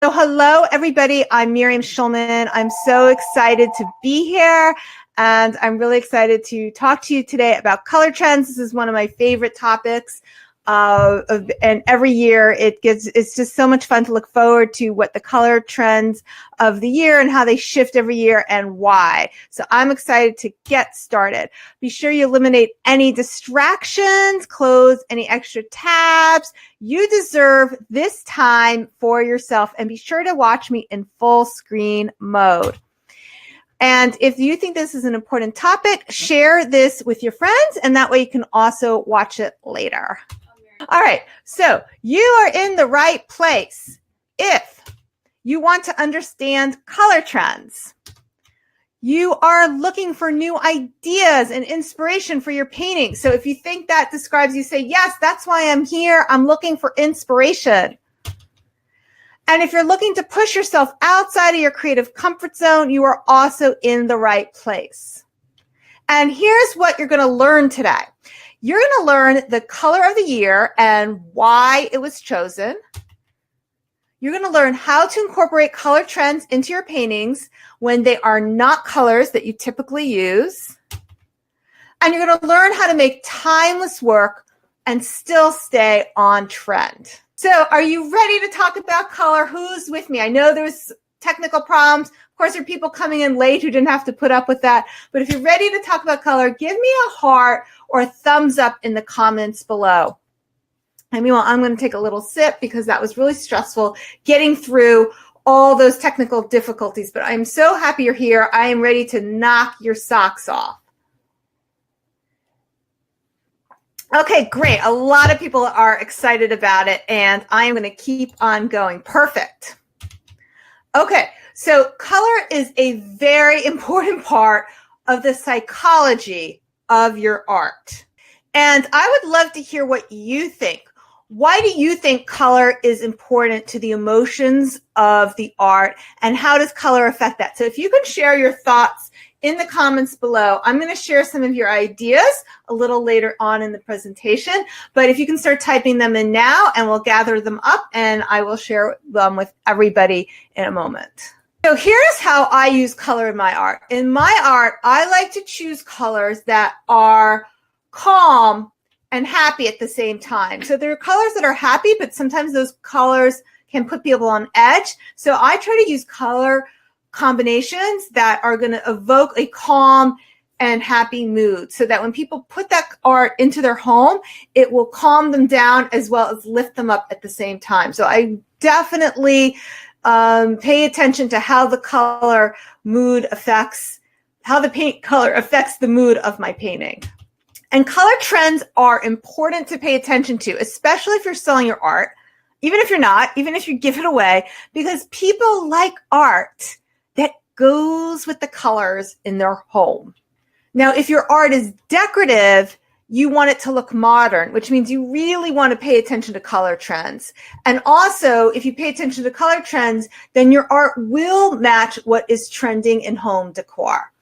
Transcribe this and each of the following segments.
So hello, everybody. I'm Miriam Schulman. I'm so excited to be here, and I'm really excited to talk to you today about color trends. This is one of my favorite topics, and every year it's just so much fun to look forward to what the color trends of the year and how they shift every year and why. So I'm excited to get started. Be sure you eliminate any distractions, close any extra tabs. You deserve this time for yourself, and be sure to watch me in full screen mode. And if you think this is an important topic, share this with your friends, and that way you can also watch it later. All right, so you are in the right place if you want to understand color trends. You are looking for new ideas and inspiration for your painting. So if you think that describes you, say, yes, that's why I'm here. I'm looking for inspiration. And if you're looking to push yourself outside of your creative comfort zone, you are also in the right place. And here's what you're going to learn today. You're going to learn the color of the year and why it was chosen. You're going to learn how to incorporate color trends into your paintings when they are not colors that you typically use. And you're going to learn how to make timeless work and still stay on trend. So are you ready to talk about color? Who's with me? I know there's technical problems. Of course, there are people coming in late who didn't have to put up with that. But if you're ready to talk about color, give me a heart or a thumbs up in the comments below. And meanwhile, I'm going to take a little sip because that was really stressful getting through all those technical difficulties. But I'm so happy you're here. I am ready to knock your socks off. Okay, great. A lot of people are excited about it, and I am going to keep on going. Perfect. Okay, so color is a very important part of the psychology of your art. And I would love to hear what you think. Why do you think color is important to the emotions of the art, and how does color affect that? So if you can share your thoughts in the comments below. I'm going to share some of your ideas a little later on in the presentation, but if you can start typing them in now, and we'll gather them up and I will share them with everybody in a moment. So here's how I use color in my art. In my art, I like to choose colors that are calm and happy at the same time. So there are colors that are happy, but sometimes those colors can put people on edge. So I try to use color combinations that are going to evoke a calm and happy mood, so that when people put that art into their home, it will calm them down as well as lift them up at the same time. So I definitely pay attention to how the color mood affects, how the paint color affects the mood of my painting. And color trends are important to pay attention to, especially if you're selling your art, even if you're not, even if you give it away, because people like art that goes with the colors in their home. Now, if your art is decorative, you want it to look modern, which means you really want to pay attention to color trends. And also, if you pay attention to color trends, then your art will match what is trending in home decor.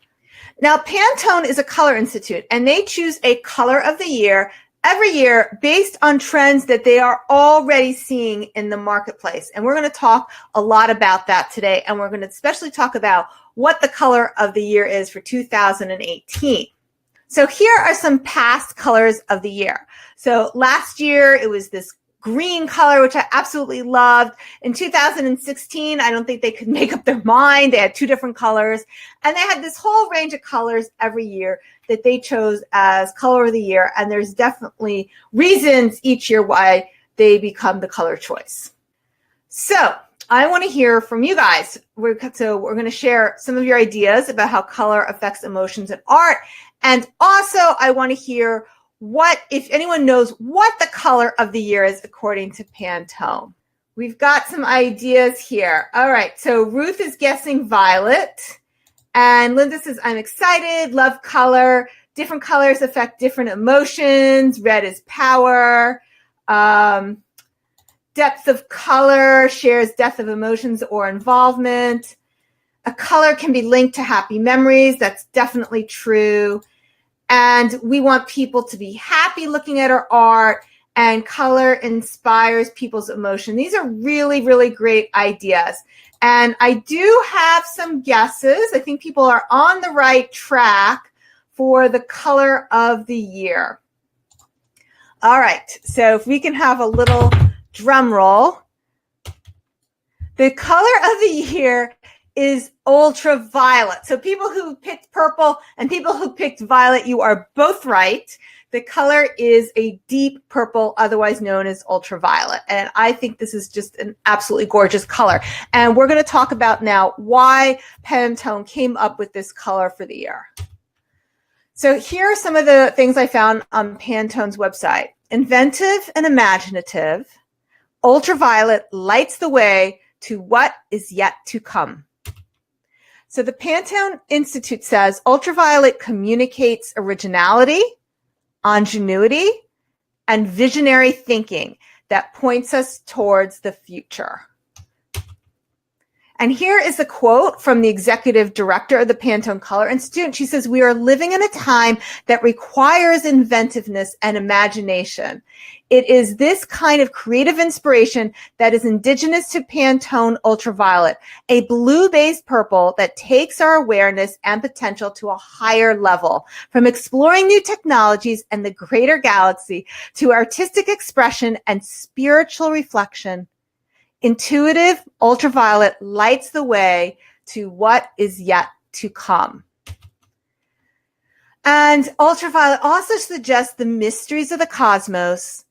Now, Pantone is a color institute, and they choose a color of the year every year based on trends that they are already seeing in the marketplace. And we're going to talk a lot about that today. And we're going to especially talk about what the color of the year is for 2018. So here are some past colors of the year. So last year, it was this green color, which I absolutely loved. In 2016, I don't think they could make up their mind. They had two different colors, and they had this whole range of colors every year that they chose as color of the year. And there's definitely reasons each year why they become the color choice. So I want to hear from you guys. We're going to share some of your ideas about how color affects emotions in art. And also I want to hear if anyone knows what the color of the year is according to Pantone. We've got some ideas here. All right, so Ruth is guessing violet. And Linda says, I'm excited, love color. Different colors affect different emotions. Red is power. Depth of color shares depth of emotions or involvement. A color can be linked to happy memories. That's definitely true. And we want people to be happy looking at our art and color inspires people's emotion. These are really, really great ideas. And I do have some guesses. I think people are on the right track for the color of the year. All right, so if we can have a little drum roll. The color of the year is ultraviolet. So people who picked purple and people who picked violet, you are both right. The color is a deep purple, otherwise known as ultraviolet. And I think this is just an absolutely gorgeous color. And we're going to talk about now why Pantone came up with this color for the year. So here are some of the things I found on Pantone's website. Inventive and imaginative, ultraviolet lights the way to what is yet to come. So the Pantone Institute says ultraviolet communicates originality, ingenuity, and visionary thinking that points us towards the future. And here is a quote from the executive director of the Pantone Color Institute. She says, "We are living in a time that requires inventiveness and imagination. It is this kind of creative inspiration that is indigenous to Pantone Ultraviolet, a blue-based purple that takes our awareness and potential to a higher level, from exploring new technologies and the greater galaxy to artistic expression and spiritual reflection. Intuitive ultraviolet lights the way to what is yet to come." And ultraviolet also suggests the mysteries of the cosmos,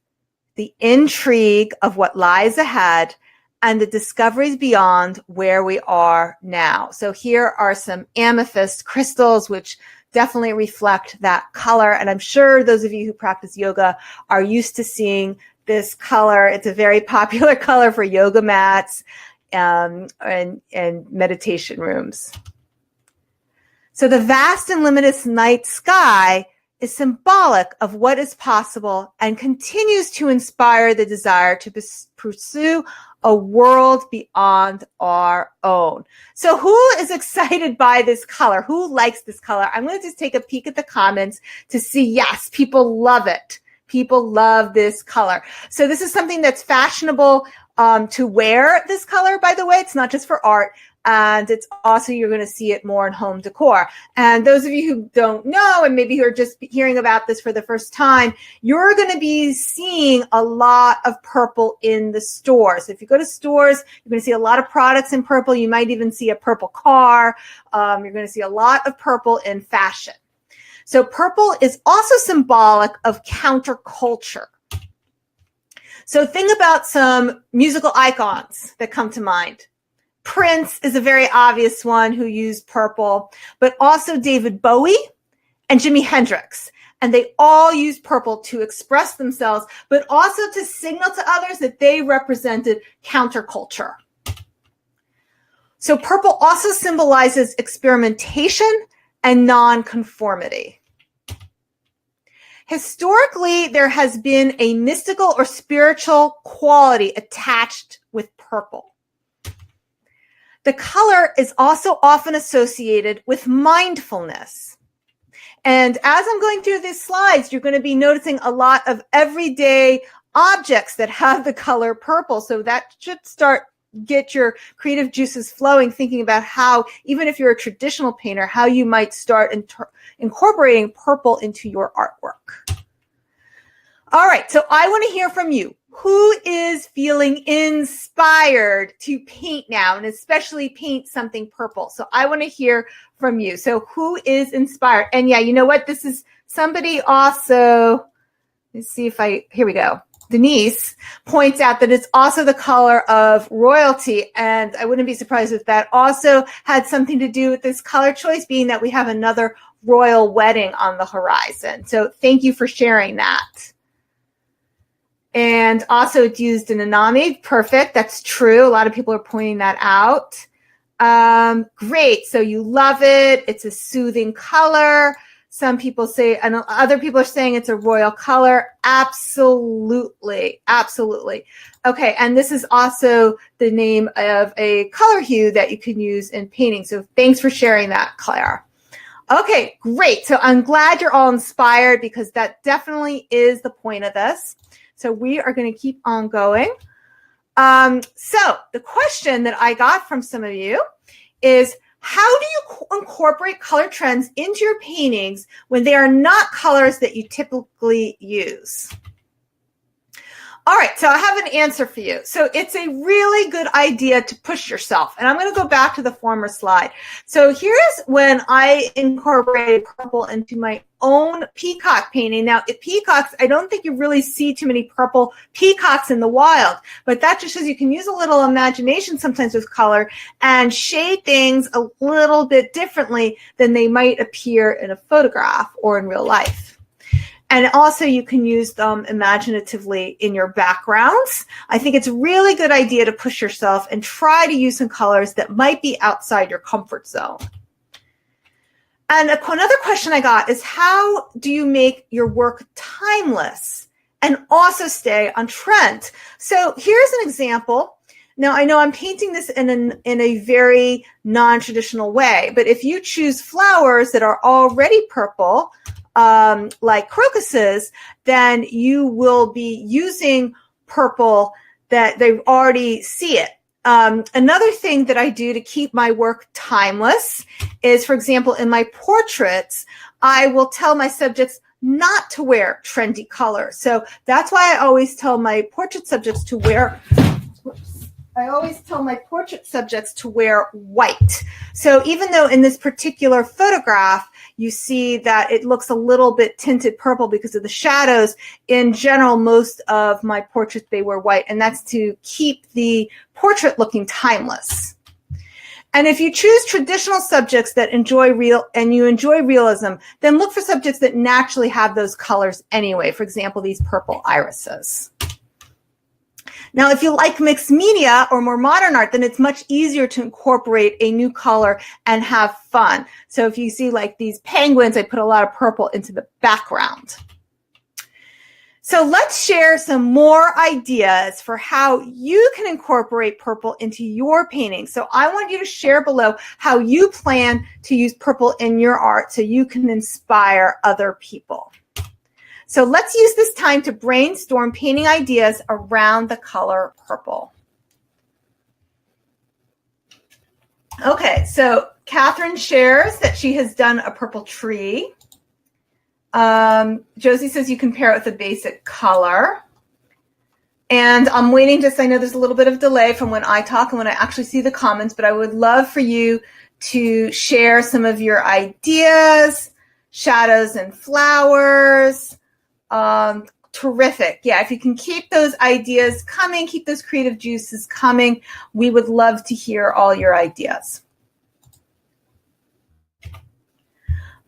the intrigue of what lies ahead, and the discoveries beyond where we are now. So here are some amethyst crystals, which definitely reflect that color. And I'm sure those of you who practice yoga are used to seeing this color. It's a very popular color for yoga mats and meditation rooms. So the vast and limitless night sky is symbolic of what is possible and continues to inspire the desire to pursue a world beyond our own. So who is excited by this color? Who likes this color? I'm going to just take a peek at the comments to see, yes, people love it. People love this color. So this is something that's fashionable to wear this color, by the way. It's not just for art. And it's also, you're going to see it more in home decor. And those of you who don't know, and maybe who are just hearing about this for the first time, you're going to be seeing a lot of purple in the stores. So if you go to stores, you're going to see a lot of products in purple. You might even see a purple car. You're going to see a lot of purple in fashion. So purple is also symbolic of counterculture. So think about some musical icons that come to mind. Prince is a very obvious one who used purple, but also David Bowie and Jimi Hendrix. And they all used purple to express themselves, but also to signal to others that they represented counterculture. So purple also symbolizes experimentation and nonconformity. Historically, there has been a mystical or spiritual quality attached with purple. The color is also often associated with mindfulness. And as I'm going through these slides, you're going to be noticing a lot of everyday objects that have the color purple. So that should get your creative juices flowing, thinking about how, even if you're a traditional painter, how you might start incorporating purple into your artwork. All right, so I want to hear from you. Who is feeling inspired to paint now, and especially paint something purple? So I want to hear from you. So who is inspired? And yeah, you know what? This is somebody also, let's see if here we go. Denise points out that it's also the color of royalty. And I wouldn't be surprised if that also had something to do with this color choice, being that we have another royal wedding on the horizon. So thank you for sharing that. And also it's used in Anami. Perfect. That's true. A lot of people are pointing that out. Great. So you love it. It's a soothing color. Some people say, and other people are saying it's a royal color. Absolutely. Absolutely. Okay. And this is also the name of a color hue that you can use in painting. So thanks for sharing that, Claire. Okay, great. So I'm glad you're all inspired, because that definitely is the point of this. So we are going to keep on going. So the question that I got from some of you is, how do you incorporate color trends into your paintings when they are not colors that you typically use? All right, so I have an answer for you. So it's a really good idea to push yourself. And I'm going to go back to the former slide. So here's when I incorporated purple into my own peacock painting. Now, peacocks, I don't think you really see too many purple peacocks in the wild, but that just shows you can use a little imagination sometimes with color and shade things a little bit differently than they might appear in a photograph or in real life. And also you can use them imaginatively in your backgrounds. I think it's a really good idea to push yourself and try to use some colors that might be outside your comfort zone. And another question I got is, how do you make your work timeless and also stay on trend? So here's an example. Now, I know I'm painting this in a very non-traditional way, but if you choose flowers that are already purple, like crocuses, then you will be using purple that they already see it. Another thing that I do to keep my work timeless is, for example, in my portraits, I will tell my subjects not to wear trendy colors. So that's why I always tell my portrait subjects to wear white. So even though in this particular photograph, you see that it looks a little bit tinted purple because of the shadows, in general, most of my portraits, they wear white, and that's to keep the portrait looking timeless. And if you choose traditional subjects that enjoy realism, then look for subjects that naturally have those colors anyway. For example, these purple irises. Now, if you like mixed media or more modern art, then it's much easier to incorporate a new color and have fun. So if you see like these penguins, I put a lot of purple into the background. So let's share some more ideas for how you can incorporate purple into your painting. So I want you to share below how you plan to use purple in your art so you can inspire other people. So let's use this time to brainstorm painting ideas around the color purple. Okay, so Catherine shares that she has done a purple tree. Josie says you can pair it with a basic color. And I'm waiting I know there's a little bit of delay from when I talk and when I actually see the comments, but I would love for you to share some of your ideas, shadows and flowers. Terrific. Yeah, if you can keep those ideas coming, keep those creative juices coming, we would love to hear all your ideas.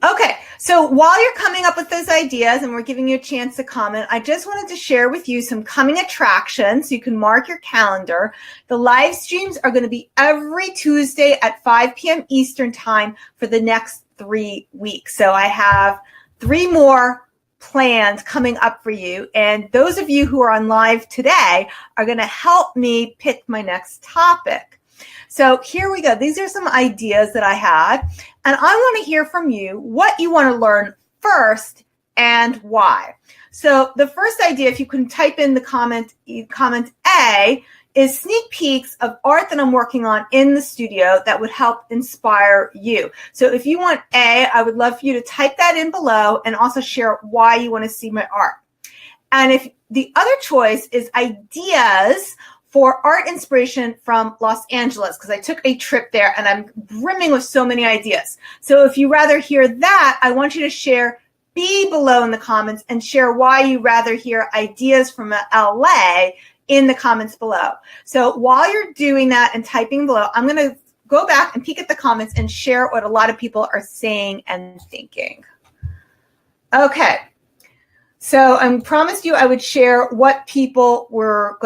Okay, so while you're coming up with those ideas and we're giving you a chance to comment, I just wanted to share with you some coming attractions so you can mark your calendar. The live streams are going to be every Tuesday at 5 p.m. Eastern time for the next 3 weeks. So I have 3 more planned coming up for you. And those of you who are on live today are going to help me pick my next topic. So here we go. These are some ideas that I had. And I want to hear from you what you want to learn first and why. So the first idea, if you can type in the comment A, is sneak peeks of art that I'm working on in the studio that would help inspire you. So if you want A, I would love for you to type that in below and also share why you want to see my art. And if the other choice is ideas for art inspiration from Los Angeles, because I took a trip there and I'm brimming with so many ideas. So if you rather hear that, I want you to share B below in the comments and share why you rather hear ideas from LA in the comments below. So while you're doing that and typing below, I'm going to go back and peek at the comments and share what a lot of people are saying and thinking. Okay. So I promised you I would share what people were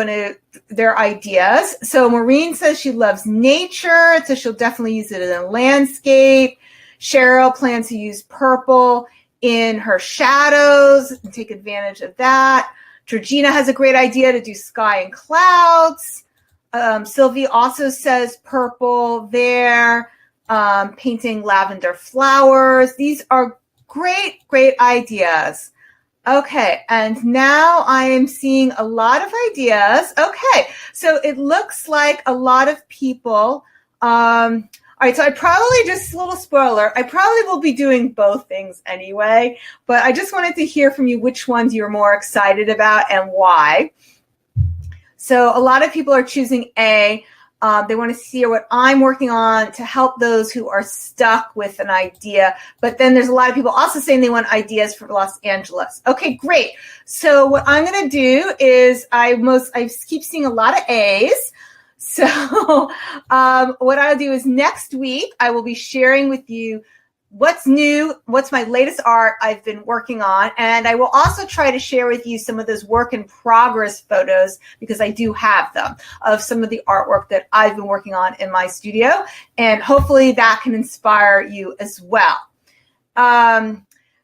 their ideas. So Maureen says she loves nature, so she'll definitely use it in a landscape. Cheryl plans to use purple in her shadows and take advantage of that. Georgina has a great idea to do sky and clouds. Sylvie also says purple there, painting lavender flowers. These are great, great ideas. Okay, and now I am seeing a lot of ideas. Okay, so it looks like a lot of people. All right, so I probably, just a little spoiler, I probably will be doing both things anyway, but I just wanted to hear from you which ones you're more excited about and why. So a lot of people are choosing A. They want to see what I'm working on to help those who are stuck with an idea. But then there's a lot of people also saying they want ideas for Los Angeles. Okay, great. So what I'm going to do is I keep seeing a lot of A's. So what I'll do is next week I will be sharing with you what's new, what's my latest art I've been working on. And I will also try to share with you some of those work in progress photos, because I do have them, of some of the artwork that I've been working on in my studio. And hopefully that can inspire you as well.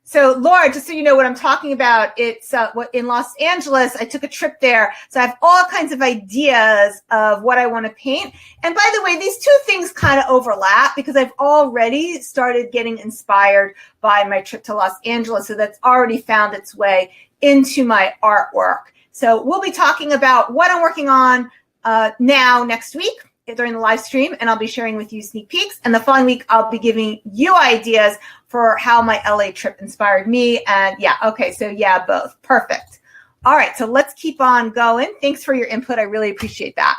So Laura, just so you know what I'm talking about, it's in Los Angeles. I took a trip there. So I have all kinds of ideas of what I want to paint. And by the way, these two things kind of overlap because I've already started getting inspired by my trip to Los Angeles. So that's already found its way into my artwork. So we'll be talking about what I'm working on next week during the live stream, and I'll be sharing with you sneak peeks. And the following week, I'll be giving you ideas for how my LA trip inspired me. And yeah, okay, so yeah, both. Perfect. All right, so let's keep on going. Thanks for your input. I really appreciate that.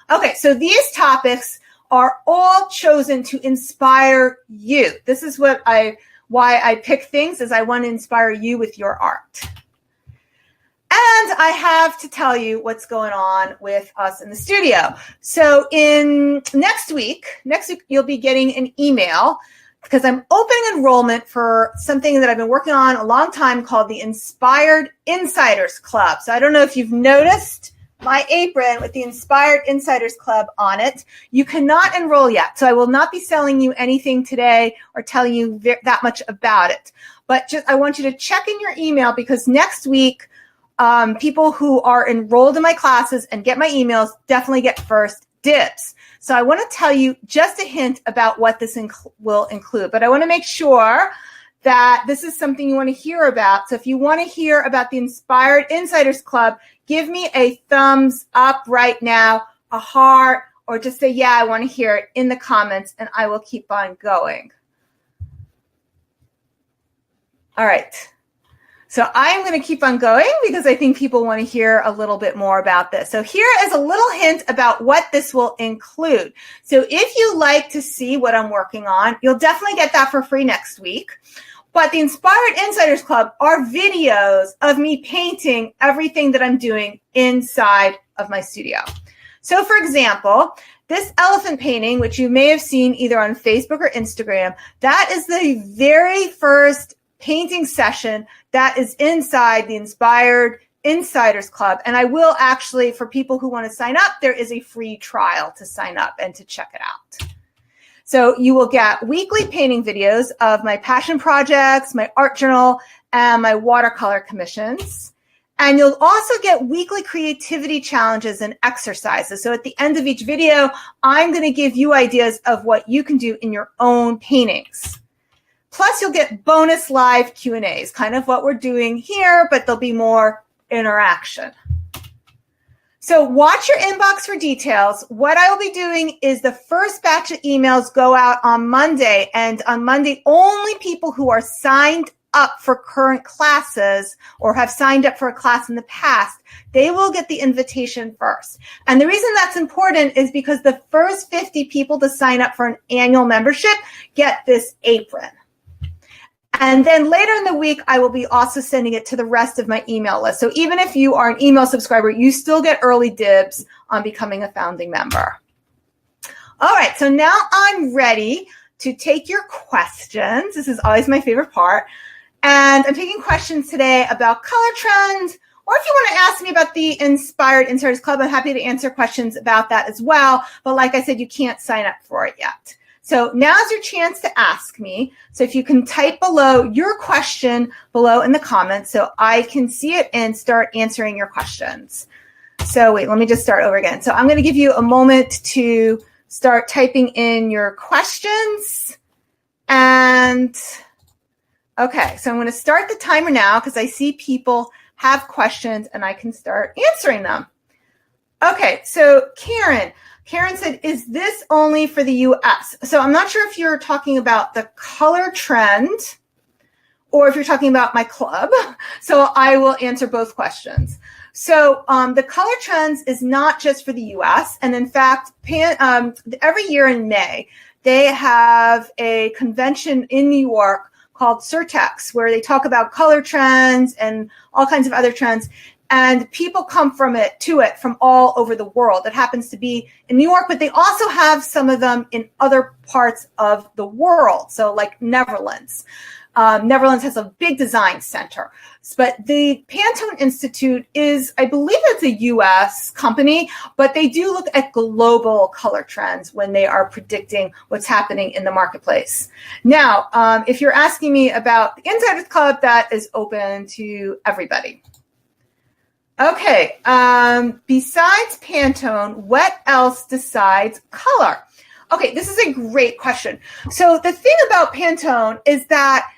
Okay, so these topics are all chosen to inspire you. This is why I pick things, is I want to inspire you with your art. And I have to tell you what's going on with us in the studio. So next week, you'll be getting an email because I'm opening enrollment for something that I've been working on a long time called the Inspired Insiders Club. So I don't know if you've noticed my apron with the Inspired Insiders Club on it. You cannot enroll yet. So I will not be selling you anything today or telling you that much about it. But I want you to check in your email, because next week, people who are enrolled in my classes and get my emails definitely get first dibs. So I want to tell you just a hint about what this will include, but I want to make sure that this is something you want to hear about. So if you want to hear about the Inspired Insiders Club, give me a thumbs up right now, a heart, or just say, yeah, I want to hear it in the comments, and I will keep on going. All right. So I'm going to keep on going because I think people want to hear a little bit more about this. So here is a little hint about what this will include. So if you like to see what I'm working on, you'll definitely get that for free next week. But the Inspired Insiders Club are videos of me painting everything that I'm doing inside of my studio. So for example, this elephant painting, which you may have seen either on Facebook or Instagram, that is the very first painting session that is inside the Inspired Insiders Club. And I will actually, for people who want to sign up, there is a free trial to sign up and to check it out. So you will get weekly painting videos of my passion projects, my art journal, and my watercolor commissions. And you'll also get weekly creativity challenges and exercises. So at the end of each video, I'm going to give you ideas of what you can do in your own paintings. Plus, you'll get bonus live Q&As, kind of what we're doing here, but there'll be more interaction. So watch your inbox for details. What I will be doing is the first batch of emails go out on Monday, and on Monday, only people who are signed up for current classes or have signed up for a class in the past, they will get the invitation first. And the reason that's important is because the first 50 people to sign up for an annual membership get this apron. And then later in the week, I will be also sending it to the rest of my email list. So even if you are an email subscriber, you still get early dibs on becoming a founding member. All right, so now I'm ready to take your questions. This is always my favorite part. And I'm taking questions today about color trends, or if you want to ask me about the Inspired Insiders Club, I'm happy to answer questions about that as well. But like I said, you can't sign up for it yet. So now's your chance to ask me. So if you can type below your question below in the comments so I can see it and start answering your questions. So wait, let me just start over again. So I'm going to give you a moment to start typing in your questions. And Okay, so I'm going to start the timer now because I see people have questions and I can start answering them. Okay, so Karen said, is this only for the US? So I'm not sure if you're talking about the color trend or if you're talking about my club. So I will answer both questions. So the color trends is not just for the US. And in fact, every year in May, they have a convention in New York called Surtex, where they talk about color trends and all kinds of other trends. And people come from all over the world. It happens to be in New York, but they also have some of them in other parts of the world. So like Netherlands. Netherlands has a big design center, but the Pantone Institute is, I believe it's a US company, but they do look at global color trends when they are predicting what's happening in the marketplace. Now, if you're asking me about the Insiders Club, that is open to everybody. Okay, besides Pantone, what else decides color? Okay, this is a great question. So the thing about Pantone is that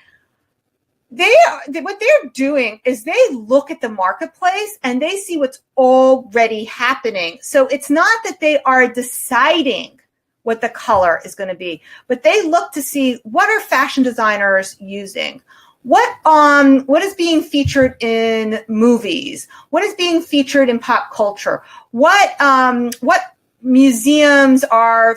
what they're doing is they look at the marketplace and they see what's already happening. So it's not that they are deciding what the color is going to be, but they look to see what are fashion designers using. What is being featured in movies? What is being featured in pop culture? What museums are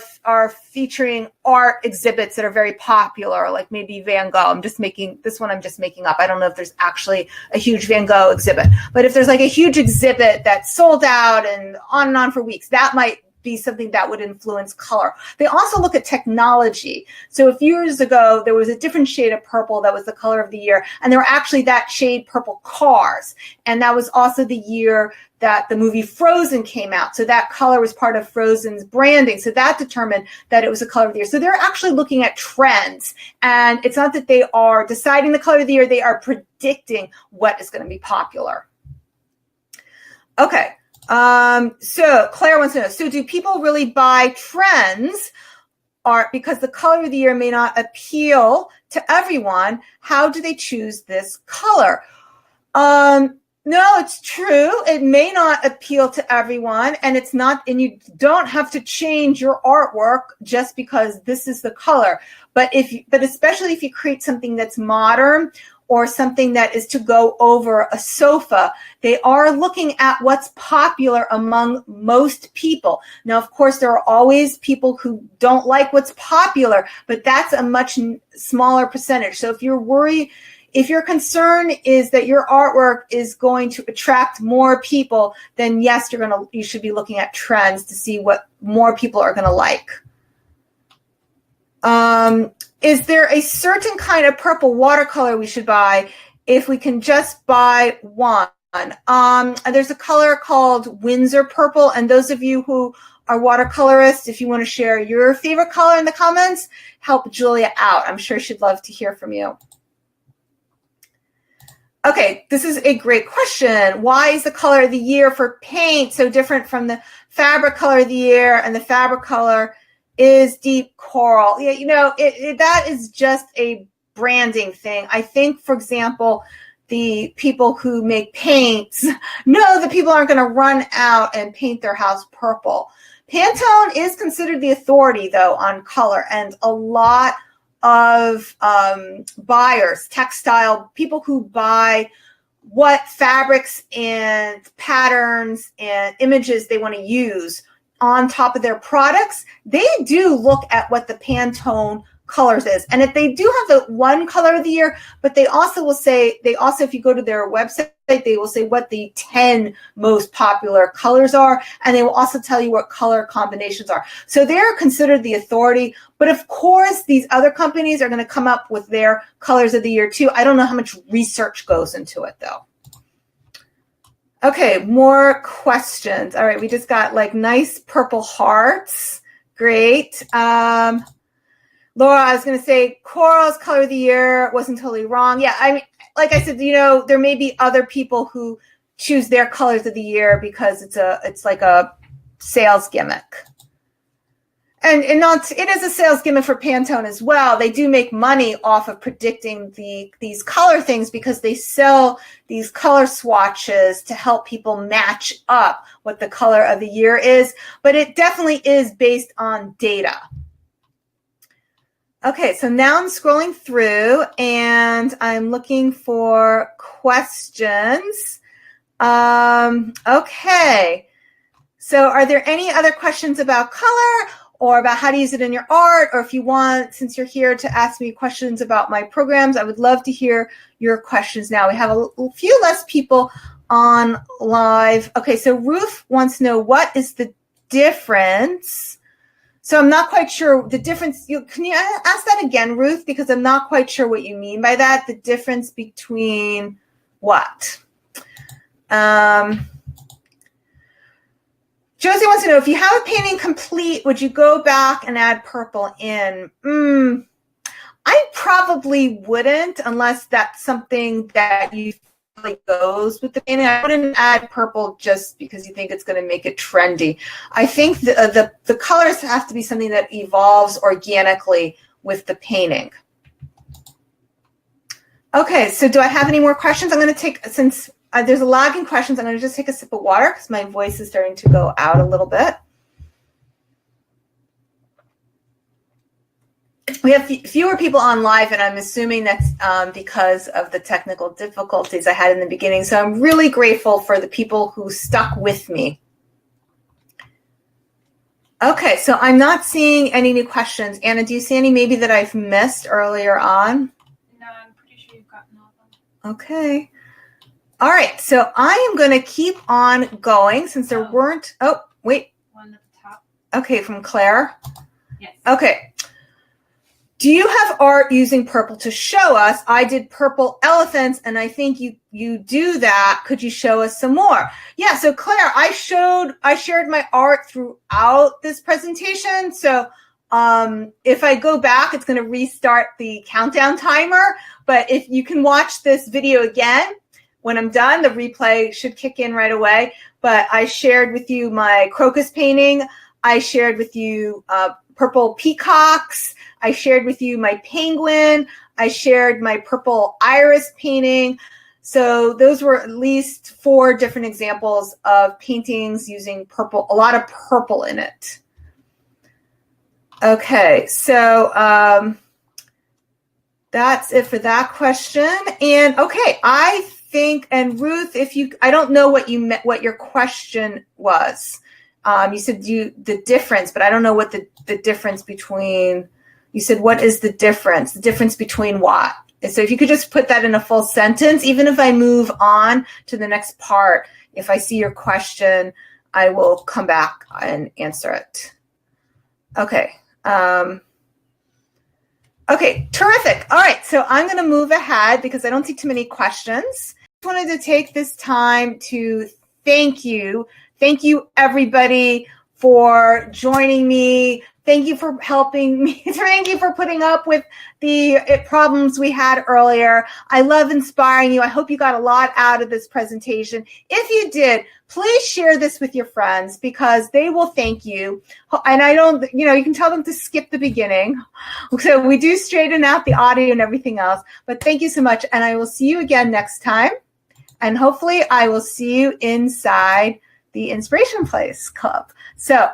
featuring art exhibits that are very popular, like maybe Van Gogh. I'm just making up. I don't know if there's actually a huge Van Gogh exhibit, but if there's like a huge exhibit that's sold out and on for weeks, that might be something that would influence color. They also look at technology. So a few years ago, there was a different shade of purple that was the color of the year, and there were actually that shade purple cars. And that was also the year that the movie Frozen came out. So that color was part of Frozen's branding. So that determined that it was the color of the year. So they're actually looking at trends. And it's not that they are deciding the color of the year, they are predicting what is going to be popular. Okay. So Claire wants to know, so do people really buy trends because the color of the year may not appeal to everyone? How do they choose this color? No, it's true. It may not appeal to everyone, and you don't have to change your artwork just because this is the color. But especially if you create something that's modern or something that is to go over a sofa, they are looking at what's popular among most people. Now, of course, there are always people who don't like what's popular, but that's a much smaller percentage. So if your concern is that your artwork is going to attract more people, then yes, you should be looking at trends to see what more people are going to like. Is there a certain kind of purple watercolor we should buy if we can just buy one? There's a color called Winsor Purple, and those of you who are watercolorists, if you want to share your favorite color in the comments, help Julia out. I'm sure she'd love to hear from you. Okay, this is a great question. Why is the color of the year for paint so different from the fabric color of the year? And the fabric color is deep coral. Yeah, that is just a branding thing. I think, for example, the people who make paints know that people aren't going to run out and paint their house purple. Pantone is considered the authority, though, on color, and a lot of buyers, textile, people who buy what fabrics and patterns and images they want to use on top of their products, they do look at what the Pantone colors is. And if they do have the one color of the year, but they also will say, if you go to their website, they will say what the 10 most popular colors are. And they will also tell you what color combinations are. So they're considered the authority. But of course, these other companies are going to come up with their colors of the year too. I don't know how much research goes into it though. Okay, more questions. All right, we just got like nice purple hearts. Great. Laura, I was going to say coral's color of the year wasn't totally wrong. Yeah, I mean, like I said, there may be other people who choose their colors of the year because it's like a sales gimmick. And not, it is a sales gimmick for Pantone as well. They do make money off of predicting these color things because they sell these color swatches to help people match up what the color of the year is. But it definitely is based on data. Okay, so now I'm scrolling through and I'm looking for questions. Okay, so are there any other questions about color or about how to use it in your art? Or if you want, since you're here, to ask me questions about my programs, I would love to hear your questions now. We have a few less people on live. Okay, so Ruth wants to know, what is the difference? So I'm not quite sure the difference. Can you ask that again, Ruth? Because I'm not quite sure what you mean by that. The difference between what? Josie wants to know, if you have a painting complete, would you go back and add purple in? I probably wouldn't, unless that's something that you feel goes with the painting. I wouldn't add purple just because you think it's going to make it trendy. I think the colors have to be something that evolves organically with the painting. Okay, so do I have any more questions? I'm going to take, since there's a lag in questions, I'm going to just take a sip of water because my voice is starting to go out a little bit. We have fewer people on live, and I'm assuming that's because of the technical difficulties I had in the beginning. So I'm really grateful for the people who stuck with me. Okay, so I'm not seeing any new questions. Anna, do you see any maybe that I've missed earlier on? No, I'm pretty sure you've gotten all of them. Okay. All right, so I am going to keep on going since there weren't, oh, wait. One at the top. Okay, from Claire. Yes. Okay. Do you have art using purple to show us? I did purple elephants, and I think you do that. Could you show us some more? Yeah, so Claire, I shared my art throughout this presentation. So if I go back, it's going to restart the countdown timer. But if you can watch this video again, when I'm done, the replay should kick in right away. But I shared with you my crocus painting. I shared with you purple peacocks. I shared with you my penguin. I shared my purple iris painting. So those were at least 4 different examples of paintings using purple, a lot of purple in it. Okay, so that's it for that question. And okay, I think, and Ruth, I don't know what you meant, what your question was. You said the difference, but I don't know what the difference between, you said, what is the difference? The difference between what? So if you could just put that in a full sentence, even if I move on to the next part, if I see your question, I will come back and answer it. Okay. Okay, terrific. All right, so I'm going to move ahead because I don't see too many questions. I wanted to take this time to thank you. Thank you, everybody, for joining me. Thank you for helping me. Thank you for putting up with the problems we had earlier. I love inspiring you. I hope you got a lot out of this presentation. If you did, please share this with your friends because they will thank you. And I don't, you can tell them to skip the beginning. So we do straighten out the audio and everything else. But thank you so much. And I will see you again next time. And hopefully I will see you inside the Inspiration Place Club. So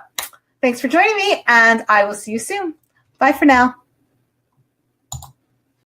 thanks for joining me, and I will see you soon. Bye for now.